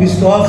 22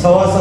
7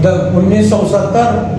1970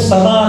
100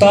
تا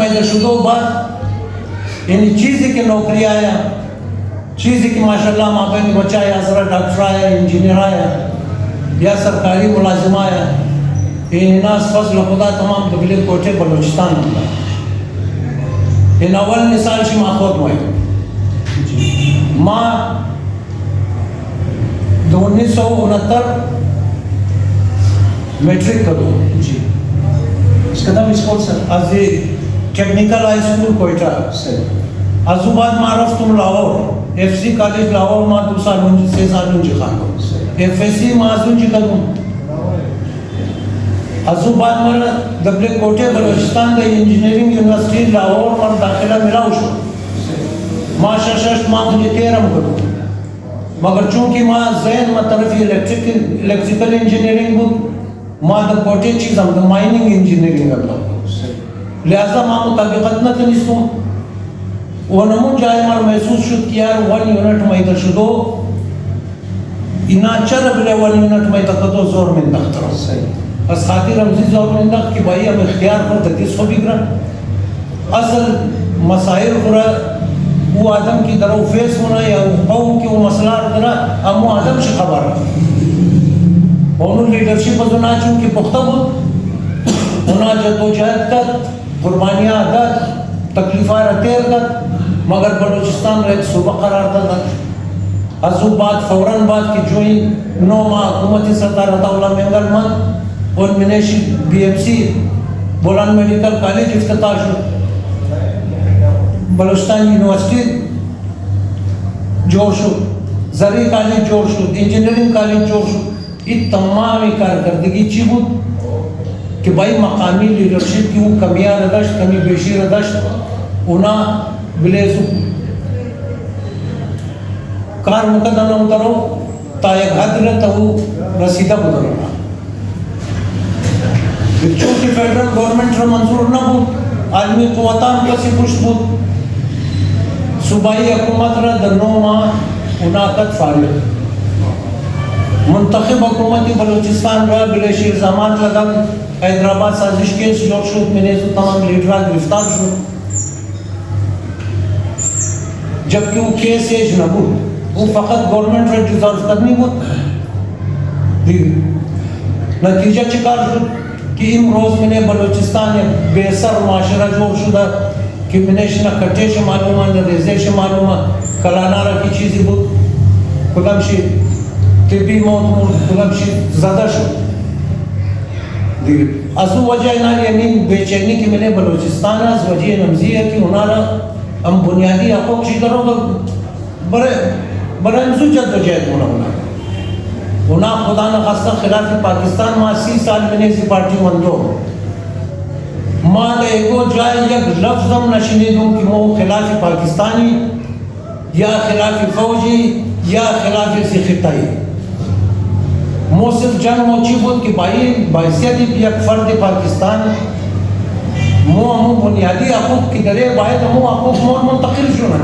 میده شدو بعد یعنی چیزی که نوکری آیا، چیزی که ماشاءالله مابین بچه یا سر ڈاکٹر آیا، انجینئر آیا یا سرکاری ملازم آیا، این ناس فضل خدا تمام دبلی کوٹے بلوچستان ہوتا. این اول مثال شما خود موئی ما 1969 میٹرک کرو جی اس کا نام اسکول سر از technical high school Quetta sir. ازو بعد ما رفتم Lahore F C college Lahore ما 2 سال 3 سال خاندم ایف ایس سی ما ازونجی کدوم ازو بعد مرا دبلی کوٹے بلوچستان دا انجینئرنگ یونیورسٹی لاہور مر داخلہ ملاو شو ما شش ما مجھے 13 کدوم مگر چونکہ ما ذہن ما طرفی الیکٹریکل انجینئرنگ بود ما دا کوٹے چیزم دا مائننگ انجینئرنگ اب لہذا ما مطابقت نہ تنستوں ونمون جای مر محسوس شد که یار 1 یونیٹ میده شدو اینا چرا بله 1 یونیٹ میده کدو زور مندخت رو از خاطر رمزی زور مندخت که بایی هم اختیار خود تدیس خو بگرن اصل مسائل خورا او آدم کی در او فیس ہونا یا او قوم کی او مسئلہ را امو آدم شی خبر اونو لیڈرشپ از اونا چون که پخته بود اونا جدو جہد کد قربانیاں داد تکلیفہ را تیر کد مگر بلوچستان را ایک صوبہ قرار دادا. ازو بعد فوراً بعد کی جو ہی 9 ماہ حکومتی سردار عطاولہ مینگل من اور منیشی B M C Bolan medical college افتتاح شد، بلوچستان یونیورسٹی جوڑ شد، زرعی کالج جوڑ شد، انجینئرنگ کالج جوڑ شد. یہ تمامی کارکردگی چی بود کہ بھائی مقامی لیڈرشپ کی وہ کمیاں ردشت کمی بیشی ردشت اونا بلیزو کار مقدمہ اترو تا یک حد رہتا ہو رسیدہ بدرنا. چونکہ فیڈرل گورنمنٹ را منظور نہ بود عالمی قوتان کسی پشت بود صوبائی حکومت را در 9 ماہ اناقت فارغ منتخب حکومتی بلوچستان را بلیشی الزامات لگن حیدرآباد سازش کیس جوڑ شد منیزو تمام لیڈران گرفتار شد جبکہ وہ کیس ایج نہ بود وہ فقط گورنمنٹ را ڈیزالو کرنی بود. نتیجہ چکار شد کہ امروز میں بلوچستان ایک بے سر معاشرہ جوڑ شدہ کہ منیش نہ کٹیش معلومہ نہ ریزیش معلومہ کلانارا کی چیزی بود کلمشی طبی موت کلمشی زدہ شد. ازو وجہ نا یعنی بے چینی کی میں بلوچستان از وجہ نمزی ہے کہ انہارا ہم بنیادی حقوق چی کرو تو برای امزو جد و جہد ہونا اونا خدا نخواستہ خلاف پاکستان ما 30 سال میں نے پارٹی مندو ما ایگو جائے یک لفظم نشنیدوں کہ مو خلاف پاکستانی یا خلاف فوجی یا خلاف سی خطائی مو صرف جنگ موچی بود کہ بھائی باعثیت یک فرد پاکستان مو ہمو بنیادی حقوق کی درے باید ہمو حقوق مور منتقل شونا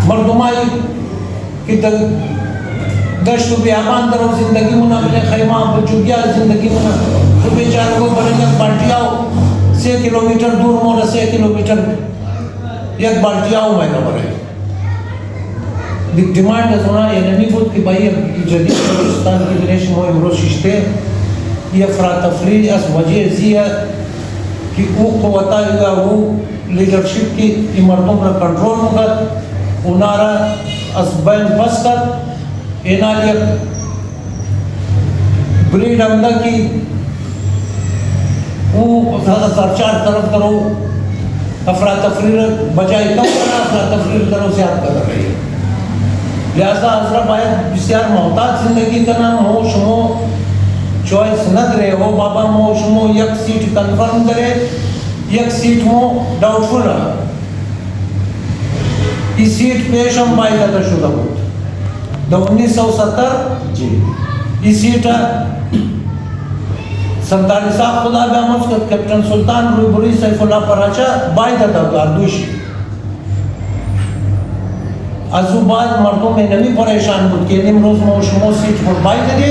مردمائی کی دشت و بیابان درو زندگی منا ملے خیمہ بچوگیا زندگی منا تو بیچار کو بلنگ بالٹیاؤ 3 کلومیٹر دور مورا 3 کلومیٹر یک بالٹیاؤ میں نمبر ہے ڈیمانڈ ہے سونا یہ نہیں بود کہ بھائی جدید بلوچستان کی دنیش مو امروز ششتے یہ افراتفری اس وجہ زیہ کہ وہ قوتا یا وہ لیڈرشپ کی مردوں پر کنٹرول مکت انارا اس بین بس کر انال یک بریڈ امدہ کی وہ سرچار طرف کرو افراتفری بجائے کم کرنا افراتفری کرو زیاد کر رہی ہے. لہذا حضرت باید بسیار محتاط زندگی کرنا مو شمو چوائس نہ درے ہو بابا مو شمو یک سیٹ کنفرم کرے یک سیٹ مو ڈاؤٹ فل رہا یہ سیٹ پیش ہم بائی لگا شدہ بود 1970 جی یہ سیٹ سردار صاحب خدا بیاموز کر کیپٹن سلطان روی بری سیف اللہ پراچا بائی لگا دوشی ازو بعد مردوں میں نمی پریشان بود کہ نمروز مو شمو سیٹ پر بائی لگے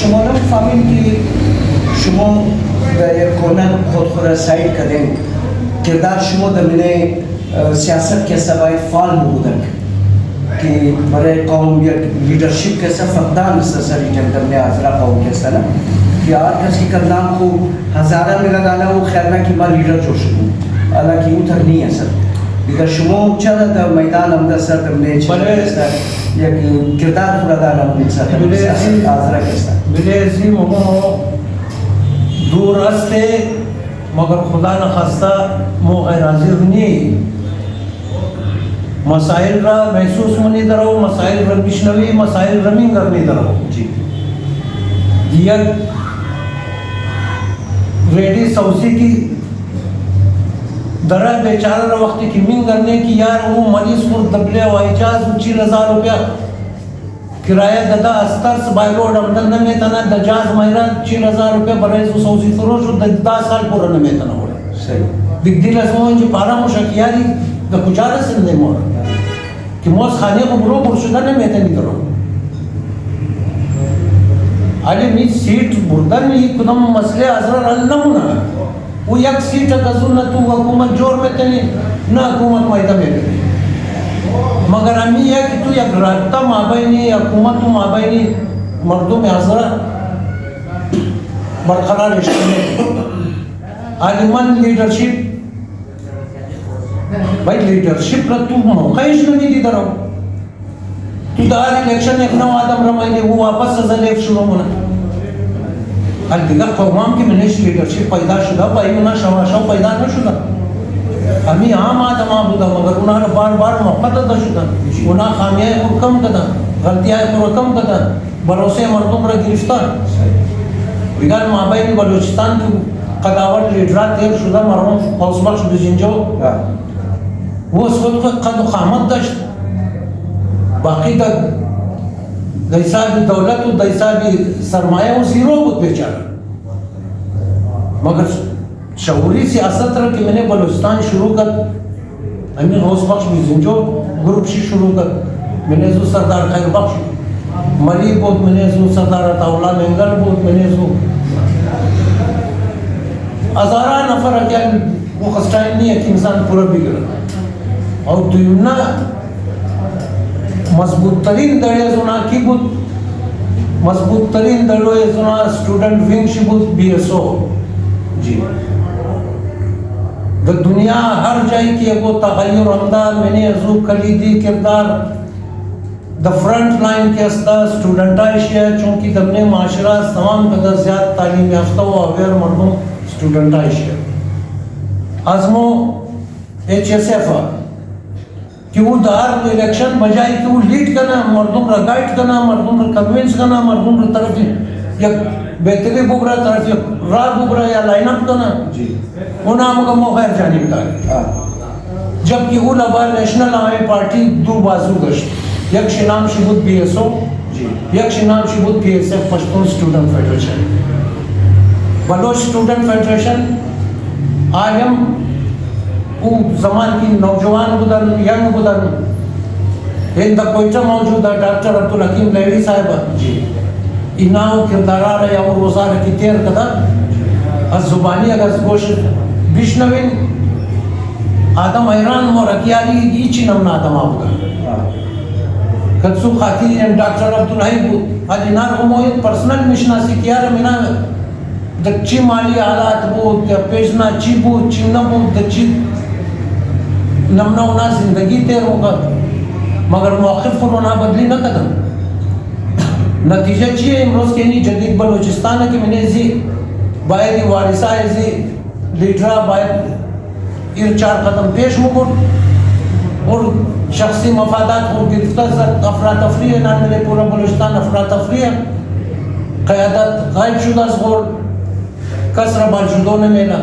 شما نمی‌فهمید که شما در یک کانال خود را سعید کردین کردار شما در من سیاست که سبای فعال بودن که برای قوم یک لیدرشپ که فقدان است سر ایجاد کرنے آزرا قوم کے سنا کہ ہر کسی کا نام کو ہزارہ میں لگانا وہ خیال نہ کہ میں لیڈر جو شدوں حالانکہ وہ تک نہیں ہے سر دیگر شما چرا در میدان هم سر در نیچه یک کردار خود ادا نمونید سر در سیاست آزرا کستا بله عظیم دور هسته مگر خدا نخواسته مو غیر حاضر نی مسائل را محسوس منی درو مسائل را بشنوی مسائل را مین کرنی درو جی یک ریڈی سوسی کی درہ بیچارہ وقتی کی مین کرنے کی یار وہ مریض خود دبلے و اجاز 4000 روپیہ کرایہ دادا استر سے بائی روڈ امدن نمیتنا دجاز مہران 4000 روپیہ برای سو سوسی فروش و 10 سال پورا نمیتنا ہوڑا صحیح دیکھ دیل از وہ انجی پارا مشکیاری دا کجارہ سندے مورا کہ موز خانے کو برو برشدہ نمیتنی درو آلی می سیٹ بردن می کدام مسئلے ازرار حل نمونا وہ یک سیٹ کزو نہ تو حکومت جوڑ میں تنی نہ حکومت مائدہ میں تنی مگر امی یہ کہ تو یک رابطہ مابینی حکومت تو مابینی مردوں میں حضرہ برقرار رشتہ میں عالمان لیڈرشپ بھائی لیڈرشپ را تو موقعش نہیں دی درو تو دار الیکشن ایک نو آدم رمائنے وہ واپس از الیف شروع ہونا ال دیگر قوام کی منیش لیڈرشپ پیدا شدہ بائی منا شواشاو پیدا نہ شدہ ہمیں عام آدم آبودا مگر انہاں نے بار بار موقع دا شدہ انہاں خامیائی کو کم کدا غلطیائی کو کم کدا بروسے مردم را گرفتار بگر مابینی بلوچستان کی قداوت لیڈرات دیر شدہ مرحوم قوس بخش بزنجو وہ اس وقت قد و قامت داشت باقی دا حساب دولت و دا حساب سرمایہ و زیرو بود بیچارا مگر شعوری سیاست را کہ میں نے بلوچستان شروع کر ہمیں غوث بخش بیزنجو گروپ شی شروع کر میں نے زو سردار خیر بخش ملی بود میں نے زو سردار عطاولا مینگل بود میں نے زو ہزارہ نفر کیا وہ خسٹائن نہیں ہے کہ انسان پورا بگڑا اور دیونا مضبوط ترین دڑے زنا کی بود مضبوط ترین دڑے زنا اسٹوڈنٹ ونگ شی بود بی ایس او جی دا دنیا ہر جائے کی اگو تغیر امدہ میں نے ازو کلیدی کردار دا فرنٹ لائن کے استا اسٹوڈنٹ آئیشی ہے چونکہ دمنے معاشرہ تمام قدر زیادہ تعلیم یافتہ و اویر مردم اسٹوڈنٹ آئیشی ہے ازمو ایچ ایس ایف کہ وہ دار الیکشن بجائے کہ وہ لیڈ کرنا مردم را گائیڈ کرنا مردم را کنوینس کرنا مردم را طرف یا بہتری بگرا طرف یا راہ بگرا یا لائن اپ کرنا انہاں مگا موخیر جانب داری جبکہ وہ لبا نیشنل آئے پارٹی دو بازو گشت یک شنام شبود بی ایس او یک شنام شبود P S F Pashtun student federation Baloch student federation آئیم وہ زمان کی نوجوان بدن ینگ بدن ہند کوئٹہ موجود ہے ڈاکٹر عبدالحکیم لیوی صاحب انہاں کردارہ رہے اور روزارہ کی تیر کدا از زبانی اگر گوشت بشنوین آدم ایران مورکیالی ایچی نمنا آدم آبودا کدسو خاطی ڈاکٹر عبدالحکیم بود آج انہاں ہموید پرسنل مشناسی کیا رہا منا دا چی مالی حالات بود یا پیشنا چی بود چی نبود دا چی نمنا ہونا زندگی تیر ہوگا مگر موقف پر ہونا بدلی نہ قدم نتیجہ چیئے امروز کے نہیں جدید بلوچستان ہے کہ میں نے ازی باید وارثہ ازی لیڈرہ باید ارچار قدم پیش مکر اور شخصی مفادات کو گرفتہ افراتفری ہے نام ملے پورا بلوچستان افراتفری ہے قیادت غائب شدہ سغور کسر بالشدوں نے میلا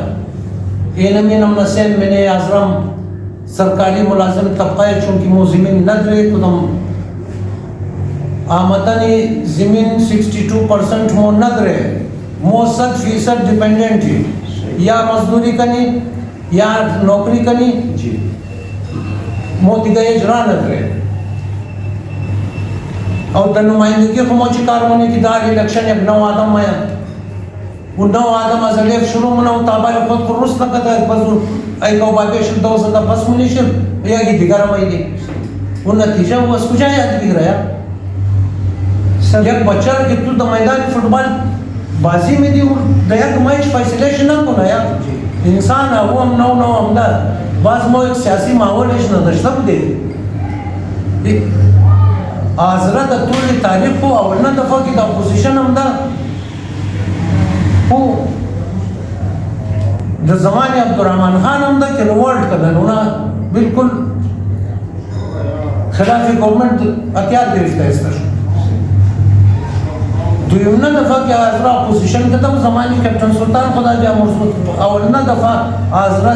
اینمی نمنا سین میں نے ازرم سرکاری ملازم طبقہ چونکہ مو زمین ندرے کدام آمدنی زمین 62% مو ندرے مو 100% ڈیپینڈنٹ ہی یا مزدوری کنی یا نوکری کنی مو دیگه اجرا نکرد او د نمایندگی خو مو چې کارونه کې دا الیکشن یک نو آدم مایا و نو آدم از الف شروع منو تابع خود کو روس نکته بزرگ ای کو بابیشن دوز دا بس منیشن یا کی دیگر مایلی و نتیجه و اس کجا یاد بگیریا یک بچه که تو د میدان فوتبال بازی میں دی د یک میچ فیصله نه کنه یا انسان او هم نو هم دا باز مو یک سیاسی ماحولش نه دشتم دی آزره د ټول تاریخ او اولنه دفعه کې د اپوزیشن هم دا هو د زمان عبدالرحمن خان هم دا چې ورلد کډنونه بالکل خلاف گورنمنت اتیار گرفته است دویمنه دفعه که آزرا اپوزیشن کردم زمانی کپتن سلطان خدا جا مرسوط اولنه دفعه آزرا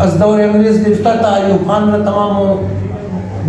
از دور انگریز گرفتار تا ایوب خان را تمام